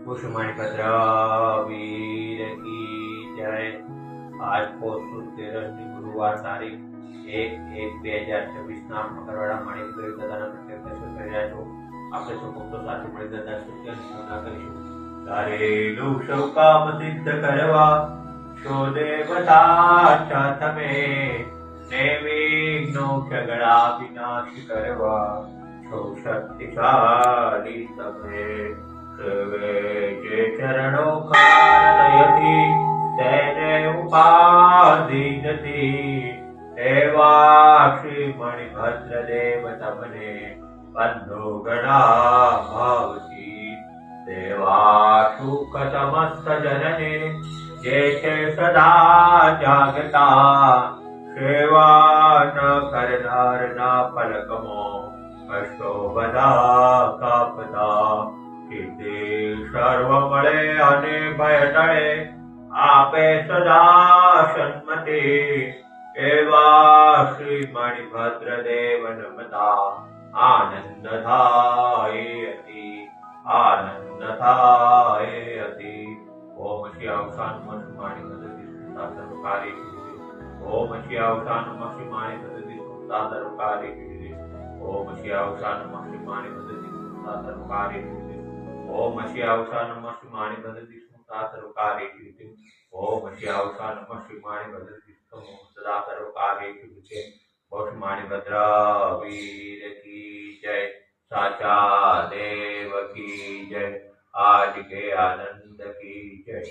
कुसुमणिभद्र वीर की जय। आज पोस्ट 13 गुरुवार तारीख 1/1/2026 ના મકરવાડા માણેકભાઈ દાદાના પ્રત્યક્ષ દર્શન કરી રહ્યા છો। આપણે સૌ ભક્તો સાથે મળી દાદા સ્તુતિ ના કરીશું। તારેલું સૌ કામ સિદ્ધ કરવા છો દેવતા તમે, ને વિઘ્નો સગળા વિનાશ કરવા છો શક્તિશાળી તમે। જે ચરણો કારણયથી તેને ઉપાધિ નથી, એવા શ્રી મણિભદ્ર દેવ તમને બંધો ગણા ભાવથી। દેવા સુખ સમસ્ત જનને જે છે સદા જાગતા, સેવા ન કરનારના પલકમો કષ્ટો બધા કાપતા। કીર્તિ સર્વ મળે અને ભય ટળે, આપે સદા સન્મતિ, એવા શ્રી મણિભદ્ર દેવ નમતા। આનંદ થાય અતિ, આનંદ થાય અતિ। ઓમ શ્રી અવસાન મણિભદ્ર સર્વકારી। ઓમ શ્રી અવસાન મણિભદ્ર સર્વકારી। ઓમ શ્રી અવસાન મણિભદ્ર સર્વકારી। ओम श्री अवसान मणि भद्रति सदा सर्वकार्य। ओम श्री अवसान मणि भद्रति सदा सर्वकार्य। मणि भद्र वीर की जय, साचा देव की जय, आज के आनंद की जय।